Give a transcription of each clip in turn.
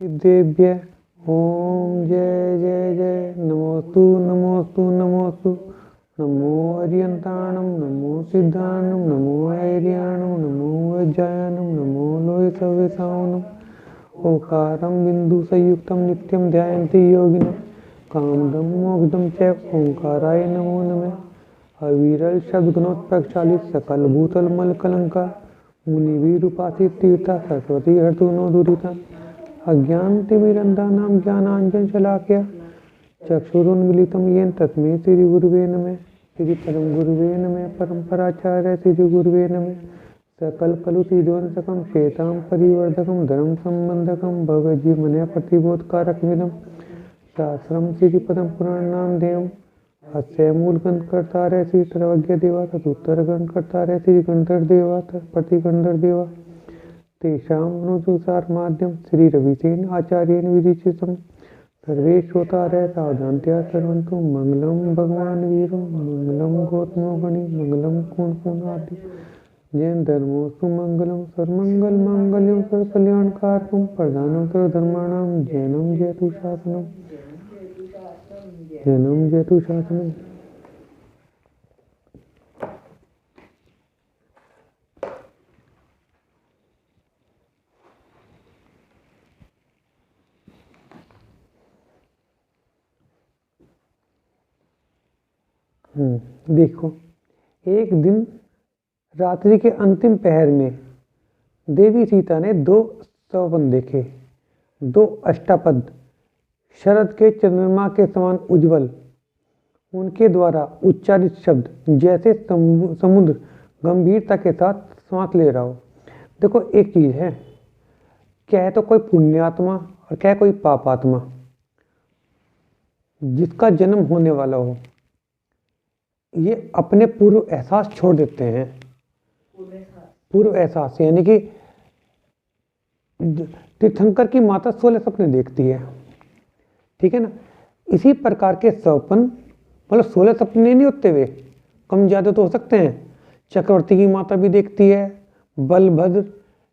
देव्य ओम जय जय जय नमोस्तु नमोस्तु नमोस्तु नमो अर्यंताणम नमो सिद्धाणम नमो ऐर्याणम नमो वज्रायणम नमो लोहितवेसावनम ओंकारं बिंदु संयुक्तं नित्यं ध्यायन्ति योगिनः कामदं मोक्षदं च ओंकाराय नमो नमः। अविरल शब्द गुणोत्प्रक्षालित सकल भूतल मल कलंका मुनिवीर उपासित तीर्था सरस्वती हर्तु नो दुरिता अज्ञानतिमिरन्धानां ज्ञानाञ्जन शलाकया चक्षुरुन्मीलितं येन तस्मै श्री गुरुवे नमः। श्री परम गुरुवे नमः। परम्पराचार्य श्री गुरुवे नमः। सकल कलुषिध्वंसकं श्वेतां परिवर्धकं धर्म संबंधकं भवजीवनय प्रतिबोधकारकमिदं शास्त्रं श्रीपदं पुराणानां देवम् अस्य मूलग्रंथकर्तारः श्री सर्वज्ञ देवा तदुत्तर ग्रंथकर्तारः श्री गंधर्व देवा प्रतिगंधर्व देवा तेषां अनुसार माध्यम श्री रविसेन आचार्येण विदिशितं सर्वे श्रोतारः सावधानतया शृण्वन्तु। मंगलम भगवान वीरं मंगलम गौतमोगणि मंगलम कुणकुणादि जैन धर्मोस्तु मंगलम सर्वमंगल मांगल्यं सर्वकल्याणकारकं प्रधानं सर्वधर्माणां जैनं जयतु शासनम् जैनं जयतु शासनम्। देखो, एक दिन रात्रि के अंतिम पहर में देवी सीता ने दो स्वप्न देखे। दो अष्टापद शरद के चंद्रमा के समान उज्जवल, उनके द्वारा उच्चारित शब्द जैसे समुद्र गंभीरता के साथ सांस ले रहा हो। देखो, एक चीज है, क्या है तो कोई पुण्यात्मा और क्या है कोई पापात्मा जिसका जन्म होने वाला हो, ये अपने पूर्व एहसास छोड़ देते हैं। पूर्व एहसास यानी कि तीर्थंकर की माता 16 सपने देखती है, ठीक है ना। इसी प्रकार के स्वप्न, मतलब 16 सपने नहीं होते, वे कम ज्यादा तो हो सकते हैं। चक्रवर्ती की माता भी देखती है, बलभद्र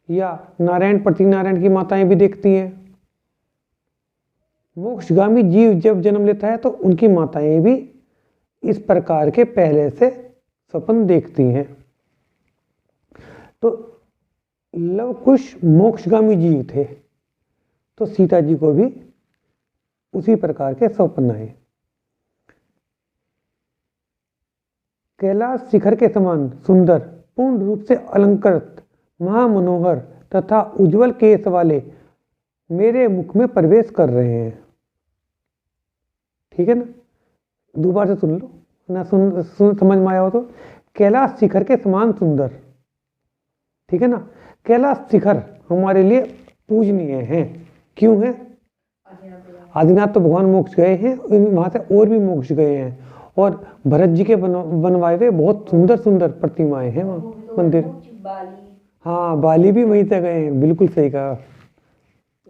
या नारायण प्रतिनारायण की माताएं भी देखती हैं। मोक्षगामी जीव जब जन्म लेता है तो उनकी माताएं भी इस प्रकार के पहले से स्वप्न देखती हैं। तो लव कुश मोक्षगामी जीव थे, तो सीता जी को भी उसी प्रकार के स्वप्न आए। कैलाश शिखर के समान सुंदर, पूर्ण रूप से अलंकृत, महामनोहर तथा उज्जवल केश वाले मेरे मुख में प्रवेश कर रहे हैं। ठीक है ना, दोबारा से सुन लो ना, समझ में आया हो तो। कैलाश शिखर के समान सुंदर, ठीक है ना। कैलाश शिखर हमारे लिए पूजनीय है। क्यों है? आदिनाथ तो भगवान मोक्ष गए हैं, वहां से और भी मोक्ष गए हैं, और भरत जी के बनवाए हुए बहुत सुंदर सुंदर प्रतिमाएं हैं वहां मंदिर। हाँ, बाली भी वहीं से गए हैं, बिल्कुल सही कहा।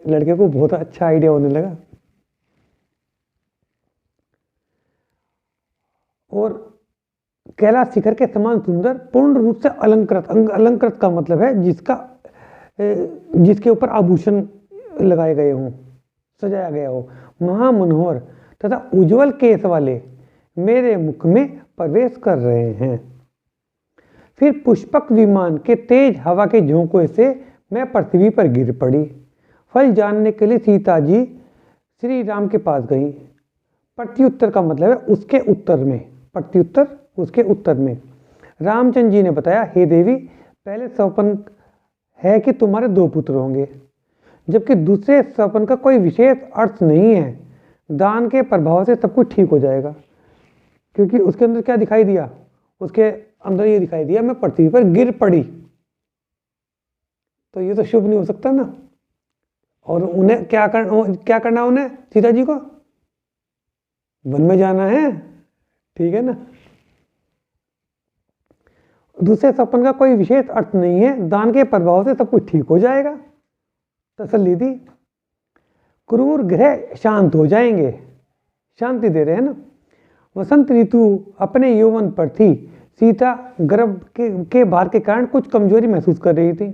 लड़के को बहुत अच्छा आइडिया होने लगा। और कैलाश शिखर के समान सुंदर, पूर्ण रूप से अलंकृत। अलंकृत का मतलब है जिसके ऊपर आभूषण लगाए गए हों, सजाया गया हो। महामनोहर तथा उज्जवल केश वाले मेरे मुख में प्रवेश कर रहे हैं। फिर पुष्पक विमान के तेज हवा के झोंकों से मैं पृथ्वी पर गिर पड़ी। फल जानने के लिए सीता जी श्री राम के पास गई। प्रत्युत्तर का मतलब है उसके उत्तर में, प्रत्युत्तर उसके उत्तर में रामचंद्र जी ने बताया, हे देवी, पहले स्वप्न है कि तुम्हारे 2 पुत्र होंगे, जबकि दूसरे स्वप्न का कोई विशेष अर्थ नहीं है। दान के प्रभाव से सब कुछ ठीक हो जाएगा। क्योंकि उसके अंदर क्या दिखाई दिया? उसके अंदर ये दिखाई दिया, मैं पृथ्वी पर गिर पड़ी, तो ये तो शुभ नहीं हो सकता ना। और उन्हें क्या करना उन्हें, सीता जी को वन में जाना है, ठीक है ना। दूसरे स्वप्न का कोई विशेष अर्थ नहीं है, दान के प्रभाव से सब कुछ ठीक हो जाएगा, तसल्ली दी। क्रूर ग्रह शांत हो जाएंगे, शांति दे रहे हैं ना। वसंत ऋतु अपने यौवन पर थी। सीता गर्भ के भार के कारण कुछ कमजोरी महसूस कर रही थी।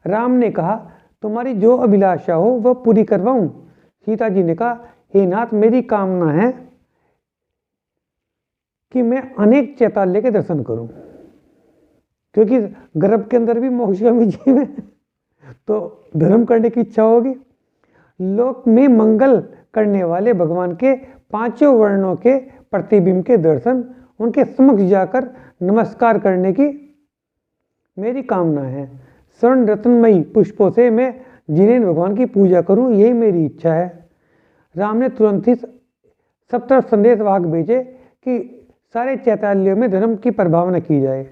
राम ने कहा, तुम्हारी जो अभिलाषा हो वह पूरी करवाऊं। सीता जी ने कहा, हे नाथ, मेरी कामना है कि मैं अनेक चैताल्य के दर्शन करूं, क्योंकि गर्भ के अंदर भी मोक्षगामी जीव है, तो धर्म करने की इच्छा होगी। लोक में मंगल करने वाले भगवान के पांचों वर्णों के प्रतिबिंब के दर्शन, उनके समक्ष जाकर नमस्कार करने की मेरी कामना है। स्वर्ण रत्नमयी पुष्पों से मैं जिन्हें भगवान की पूजा करूं, यही मेरी इच्छा है। राम ने तुरंत ही सब तरफ संदेश वाहक भेजे कि सारे चैताल्यों में धर्म की प्रभावना की जाए।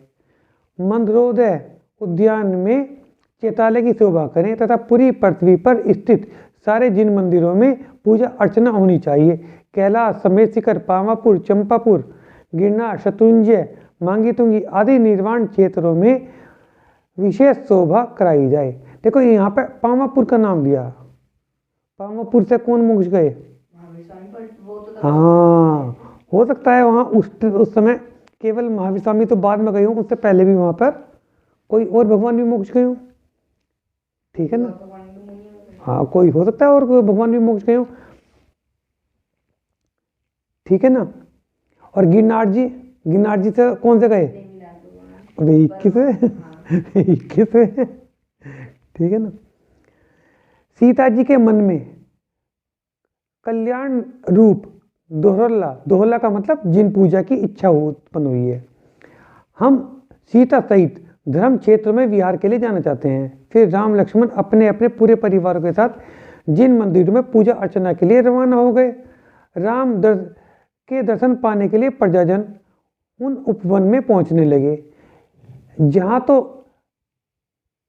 मंदरोदय उद्यान में चैतालय की शोभा करें तथा पूरी पृथ्वी पर स्थित सारे जिन मंदिरों में पूजा अर्चना होनी चाहिए, कैलाश समेत शिखर, पावापुर, चंपापुर, गिरनार, शत्रुंजय, मांगीतुंगी आदि निर्वाण क्षेत्रों में विशेष शोभा कराई जाए। देखो यहाँ पे पावापुर का नाम दिया। पावापुर से कौन मोक्ष गए? हाँ, हो सकता है वहाँ उस समय केवल महावीर स्वामी तो बाद में गए हूँ, उससे पहले भी वहाँ पर कोई और भगवान भी मोक्ष गए हूँ। ठीक है ना? हाँ, कोई हो सकता है और कोई भगवान भी मोक्ष गए हूँ। ठीक है ना? और गिरनार जी से कौन से गए? 21 ठीक है ना? सीता जी के मन में कल्याण रूप दोहला का मतलब जिन पूजा की इच्छा उत्पन्न हुई है। हम सीता सहित धर्म क्षेत्र में विहार के लिए जाना चाहते हैं। फिर राम लक्ष्मण अपने अपने पूरे परिवार के साथ जिन मंदिरों में पूजा अर्चना के लिए रवाना हो गए। राम के दर्शन पाने के लिए प्रजाजन उन उपवन में पहुंचने लगे,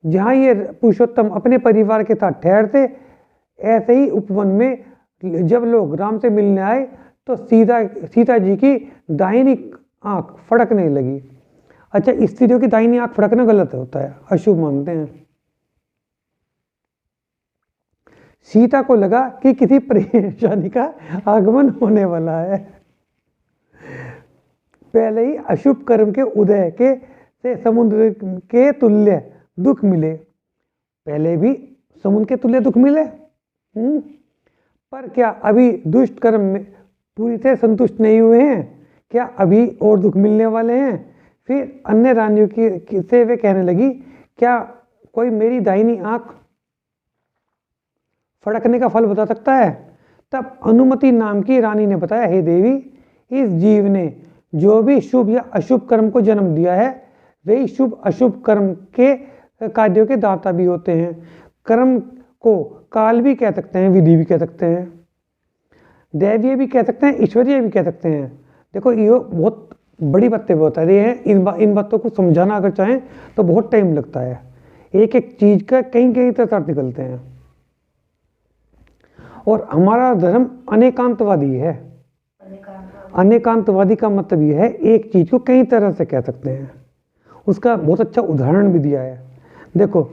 जहां ये पुरुषोत्तम अपने परिवार के साथ ठहरते। ऐसे ही उपवन में जब लोग राम से मिलने आए तो सीता जी की दाहिनी आंख फड़कने लगी। अच्छा, स्त्रियों की दाहिनी आंख फड़कना गलत होता है, अशुभ मानते हैं। सीता को लगा कि किसी परेशानी का आगमन होने वाला है। पहले ही अशुभ कर्म के उदय से समुद्र के तुल्य दुख मिले। पहले भी समुद्र के तुल्य दुख मिले। पर क्या अभी दुष्ट कर्म में पूरी तरह संतुष्ट नहीं हुए हैं? क्या अभी और दुख मिलने वाले हैं? फिर अन्य रानियों से वे कहने लगी, क्या कोई मेरी दाहिनी आंख फड़कने का फल बता सकता है? तब अनुमति नाम की रानी ने बताया, हे देवी, इस जीव ने जो भी शुभ या अशुभ कर्म को जन्म दिया है, वे शुभ अशुभ कर्म के कार्यों के दाता भी होते हैं। कर्म को काल भी कह सकते हैं, विधि भी कह सकते हैं, दैवीय भी कह सकते हैं, ईश्वरीय भी कह सकते हैं। देखो, ये बहुत बड़ी बातें बता रही हैं। इन बातों को समझाना अगर चाहें तो बहुत टाइम लगता है। एक एक चीज का कई तरह निकलते हैं। और हमारा धर्म अनेकांतवादी है। अनेकांतवादी का मतलब यह है एक चीज को कई तरह से कह सकते हैं। उसका बहुत अच्छा उदाहरण भी दिया है। देखो,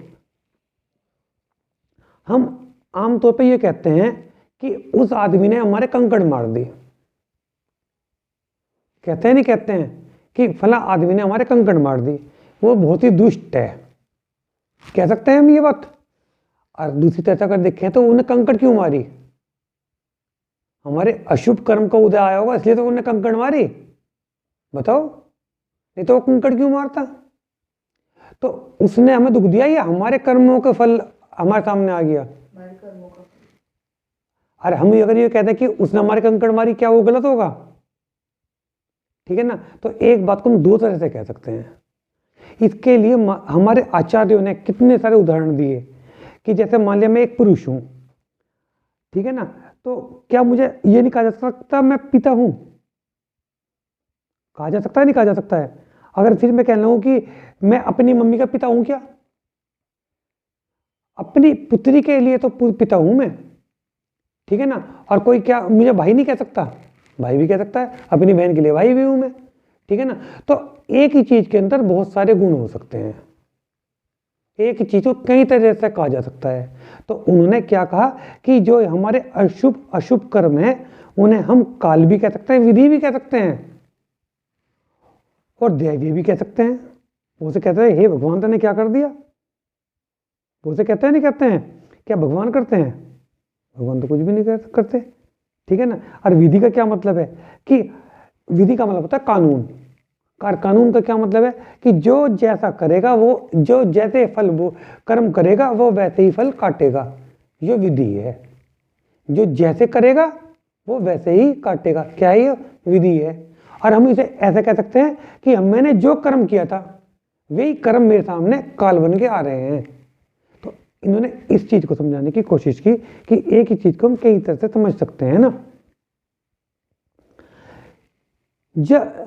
हम आमतौर पे ये कहते हैं कि उस आदमी ने हमारे कंकड़ मार दी। कहते हैं नहीं कहते हैं कि फला आदमी ने हमारे कंकड़ मार दी, वो बहुत ही दुष्ट है। कह सकते हैं हम ये बात। और दूसरी तरह अगर देखें तो उन्हें कंकड़ क्यों मारी? हमारे अशुभ कर्म का उदय आया होगा, इसलिए तो उन्हें कंकड़ मारी। बताओ, नहीं तो वो कंकड़ क्यों मारता? तो उसने हमें दुख दिया या हमारे कर्मों का फल हमारे सामने आ गया? अरे हम अगर ये कहते हैं कि उसने हमारे कंकड़ मारी, क्या वो गलत होगा? ठीक है ना? तो एक बात को हम दो तरह से कह सकते हैं। इसके लिए हमारे आचार्यों ने कितने सारे उदाहरण दिए कि जैसे मान लिया मैं एक पुरुष हूं, ठीक है ना, तो क्या मुझे ये नहीं कहा जा सकता मैं पिता हूं? कहा जा सकता है, नहीं कहा जा सकता है? अगर फिर मैं कह रहा हूं कि मैं अपनी मम्मी का पिता हूं, क्या? अपनी पुत्री के लिए तो पिता हूं मैं, ठीक है ना? और कोई क्या मुझे भाई नहीं कह सकता? भाई भी कह सकता है। अपनी बहन के लिए भाई भी हूं मैं, ठीक है ना? तो एक ही चीज के अंदर बहुत सारे गुण हो सकते हैं। एक ही चीज को कई तरह से कहा जा सकता है। तो उन्होंने क्या कहा कि जो हमारे अशुभ कर्म है उन्हें हम काल भी कह सकते हैं, विधि भी कह सकते हैं, और दैवीय भी कह सकते हैं। वो से कहते हैं, हे भगवान तूने क्या कर दिया? वो से कहते हैं नहीं कहते हैं क्या भगवान करते हैं? भगवान तो कुछ भी नहीं करते, ठीक है ना। और विधि का क्या मतलब है कि विधि का मतलब होता है कानून। कानून का क्या मतलब है कि जो जैसा करेगा वो, जो जैसे फल वो कर्म करेगा वो वैसे ही फल काटेगा। ये विधि है। जो जैसे करेगा वो वैसे ही काटेगा। क्या है ये? विधि है। और हम इसे ऐसा कह सकते हैं कि मैंने जो कर्म किया था वही कर्म मेरे सामने काल बन के आ रहे हैं। तो इन्होंने इस चीज को समझाने की कोशिश की कि एक ही चीज को हम कई तरह से समझ सकते हैं ना।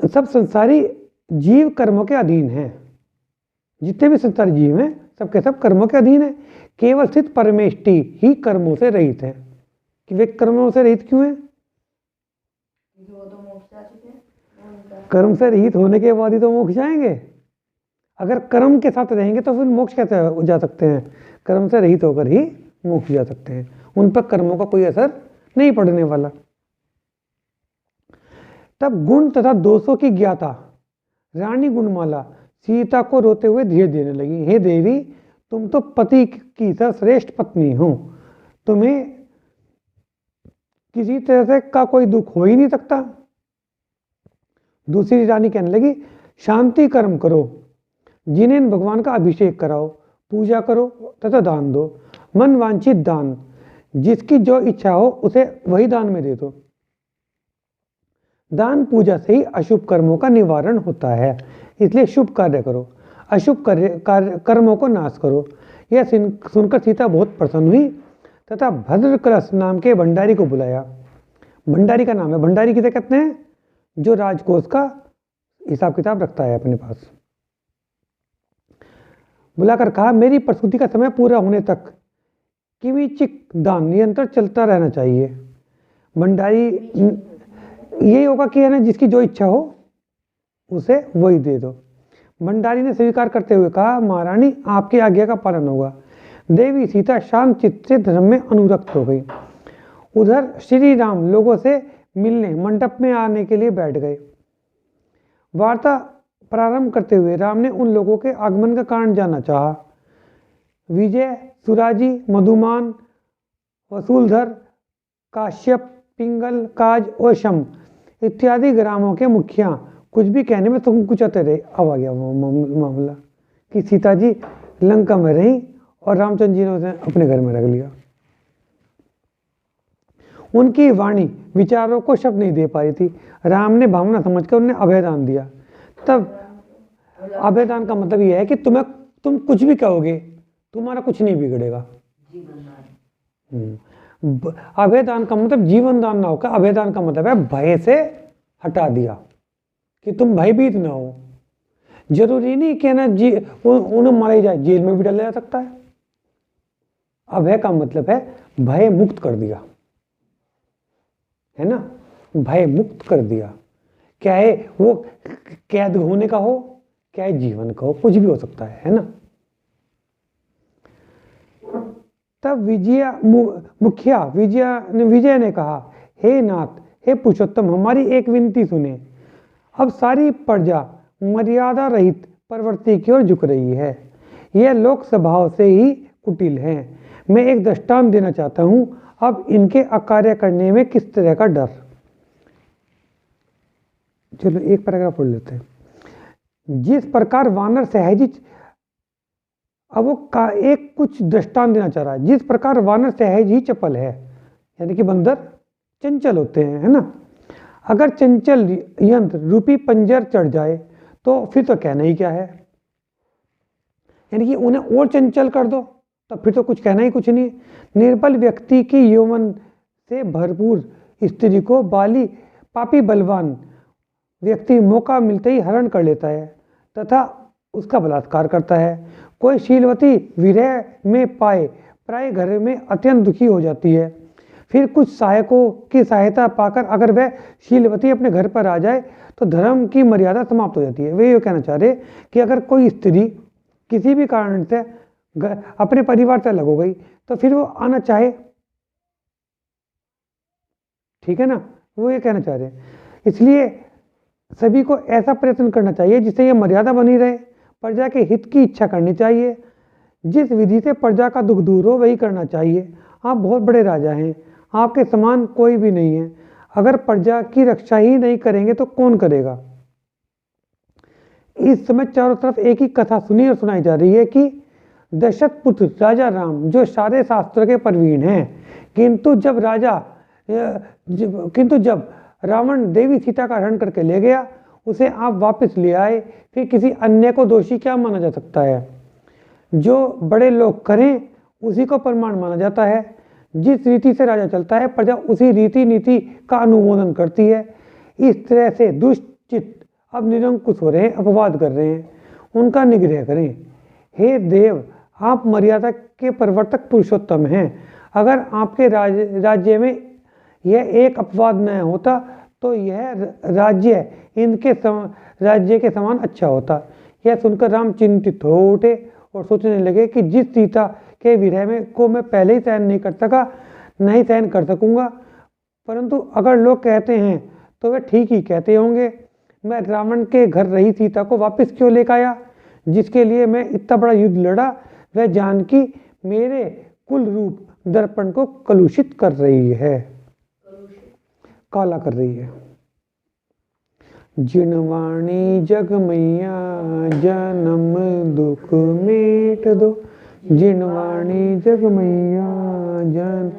सब संसारी जीव कर्मों के अधीन हैं। जितने भी संसारी जीव हैं सबके सब कर्मों के अधीन है। केवल स्थित परमेष्टि ही कर्मों से रहित है। कि वे कर्मों से रहित क्यों है? कर्म से रहित होने के बाद ही तो मोक्ष जाएंगे। अगर कर्म के साथ रहेंगे तो फिर मोक्ष कैसे जा सकते हैं? कर्म से रहित होकर ही मोक्ष जा सकते हैं। उन पर कर्मों का कोई असर नहीं पड़ने वाला। तब गुण तथा दोषों की ज्ञाता रानी गुणमाला सीता को रोते हुए धीरे देने लगी। हे देवी, तुम तो पति की सर्वश्रेष्ठ पत्नी हो, तुम्हें किसी तरह से का कोई दुख हो ही नहीं सकता। दूसरी रानी कहने लगी, शांति कर्म करो, जिन्हें भगवान का अभिषेक कराओ, पूजा करो तथा दान दो। मन वांछित दान, जिसकी जो इच्छा हो उसे वही दान में दे दो। दान पूजा से ही अशुभ कर्मों का निवारण होता है, इसलिए शुभ कार्य करो, अशुभ कर्मों को नाश करो। यह सुनकर सीता बहुत प्रसन्न हुई तथा भद्रकलश नाम के भंडारी को बुलाया। भंडारी का नाम है, भंडारी किसे कहते हैं? जो राजकोष का हिसाब किताब रखता है अपने पास। बुलाकर कहा, मेरी प्रसूति का समय पूरा होने तक किमिचिक दान निरंतर चलता रहना चाहिए। भंडारी यही होगा कि है ना, जिसकी जो इच्छा हो उसे वही दे दो। भंडारी ने स्वीकार करते हुए कहा, महारानी आपकी आज्ञा का पालन होगा। देवी सीता शांत चित्त से धर्म में अनुरक्त हो गई। उधर श्री राम लोगों से मिलने मंडप में आने के लिए बैठ गए। वार्ता प्रारंभ करते हुए राम ने उन लोगों के आगमन का कारण जानना चाहा। विजय, सुराजी, मधुमान, वसूलधर, काश्यप, पिंगल, काज और शम इत्यादि ग्रामों के मुखिया कुछ भी कहने में तुम कुछ आते रहे। अब आ गया मामला कि सीता जी लंका में रही और रामचंद्र जी ने उसे अपने घर में रख लिया। उनकी वाणी विचारों को शब्द नहीं दे पा रही थी। राम ने भावना समझकर उन्हें अभयदान दिया। तब अभयदान का मतलब यह है कि तुम कुछ भी कहोगे तुम्हारा कुछ नहीं बिगड़ेगा। अभयदान का मतलब जीवन दान ना होगा। अभयदान का मतलब है भय से हटा दिया कि तुम भयभीत ना हो। जरूरी नहीं कि ना उन्हें मारा जाए, जेल में भी डाला जा सकता है। अभय का मतलब है भय मुक्त कर दिया, है ना, भय मुक्त कर दिया। क्या है वो? कैद होने का हो, क्या है जीवन का हो, कुछ भी हो सकता है ना। तब विजय ने कहा, हे नाथ, हे पुरुषोत्तम, हमारी एक विनती सुने। अब सारी प्रजा मर्यादा रहित प्रवृत्ति की ओर झुक रही है। यह लोक स्वभाव से ही कुटिल है। मैं एक दृष्टांत देना चाहता हूं। अब इनके अकार्य करने में किस तरह का डर। चलो एक पैराग्राफ पढ़ लेते हैं। जिस प्रकार वानर सहज, अब वो एक कुछ दृष्टांत देना चाह रहा है। जिस प्रकार वानर सहज ही चपल है, यानी कि बंदर चंचल होते हैं, है ना। अगर चंचल यंत्र रूपी पंजर चढ़ जाए तो फिर तो कहना ही क्या है। यानी कि उन्हें और चंचल कर दो तो फिर तो कुछ कहना ही कुछ नहीं। निर्बल व्यक्ति की यौवन से भरपूर स्त्री को पापी बलवान व्यक्ति मौका मिलते ही हरण कर लेता है तथा उसका बलात्कार करता है। कोई शीलवती विरह में पाए प्राय घर में अत्यंत दुखी हो जाती है। फिर कुछ सहायकों की सहायता पाकर अगर वह शीलवती अपने घर पर आ जाए तो धर्म की मर्यादा समाप्त हो जाती है। वे ये कहना चाह रहे कि अगर कोई स्त्री किसी भी कारण से अपने परिवार से अलग हो गई तो फिर वो आना चाहे, ठीक है ना, वो ये कहना चाह रहे। इसलिए सभी को ऐसा प्रयत्न करना चाहिए जिससे ये मर्यादा बनी रहे। प्रजा के हित की इच्छा करनी चाहिए। जिस विधि से प्रजा का दुख दूर हो वही करना चाहिए। आप बहुत बड़े राजा हैं, आपके समान कोई भी नहीं है। अगर प्रजा की रक्षा ही नहीं करेंगे तो कौन करेगा। इस समय चारों तरफ एक ही कथा सुनी और सुनाई जा रही है कि दशरथ पुत्र राजा राम जो सारे शास्त्रों के प्रवीण हैं, किंतु जब रावण देवी सीता का हरण करके ले गया, उसे आप वापस ले आए, फिर किसी अन्य को दोषी क्या माना जा सकता है। जो बड़े लोग करें उसी को प्रमाण माना जाता है। जिस रीति से राजा चलता है प्रजा उसी रीति नीति का अनुमोदन करती है। इस तरह से दुष्चित अब निरंकुश हो रहे हैं, अपवाद कर रहे हैं, उनका निग्रह करें। हे देव, आप मर्यादा के प्रवर्तक पुरुषोत्तम हैं। अगर आपके राज्य में यह एक अपवाद न होता तो यह राज्य इनके राज्य के समान अच्छा होता। यह सुनकर राम चिंतित हो उठे और सोचने लगे कि जिस सीता के विरह में को मैं पहले ही सहन नहीं कर सका, नहीं सहन कर सकूंगा। परंतु अगर लोग कहते हैं तो वे ठीक ही कहते होंगे। मैं रावण के घर रही सीता को वापस क्यों लेकर आया, जिसके लिए मैं इतना बड़ा युद्ध लड़ा। वह जानकी मेरे कुल रूप दर्पण को कलुषित कर रही है, काला कर रही है। जिनवाणी जग मैया जन्म दुख मेट दो, जिनवाणी जग मैया जन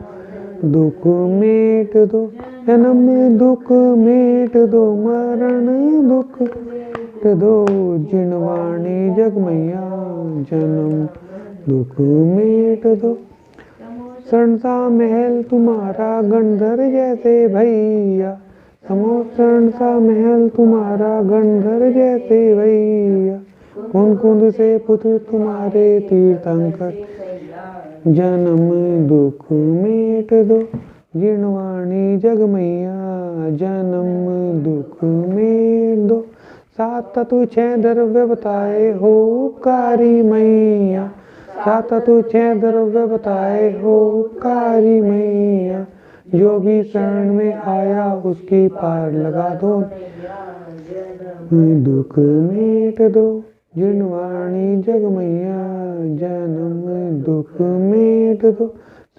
दुख मेट दो, जन्म दुख मेट दो, मरण दुख मेट दो। जिनवाणी जग मैया जन्म दुख मेट दो। संसा महल तुम्हारा गंधर जैसे भैया, समोसन सा महल तुम्हारा गंधर जैसे भैया। कुंद कुंद से पुत्र तुम्हारे तीर्थंकर, जन्म दुख मेट दो। जिनवाणी जग मैया जन्म दुख मेट दो। सात तत्व छह द्रव्य बताए हो उपकारी मैया, सात तत्व छह द्रव्य बताए हो उपकारी मैया। जो भी शरण में आया उसकी पार लगा दो, दुख मेट दो। जिनवाणी जग मैया जन्म दुख मेट दो।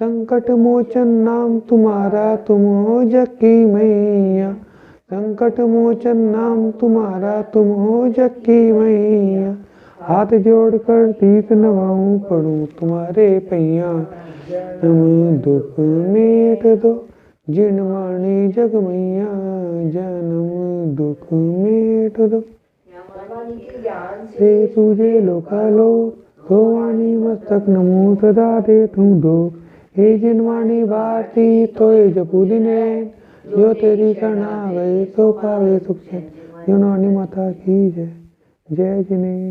संकट मोचन नाम तुम्हारा तुम हो जग की मैया, संकट मोचन नाम तुम्हारा तुम हो जग की मैया। हाथ जोड़कर शीश नवाऊं पड़ूं तुम्हारे पैया, तुम दुख मेट दो। जिनवाणी जग मैया जन्म दुख मेट दो। से तुझे लोकालो सोवानी मस्तक नमो सदा दे तुम दो। हे जिनवाणी भारती तोय जपू दिन रैन, जो तेरी शरण आ गए सो पावे सुख चैन। जिनवाणी माता की जय, जय जिने।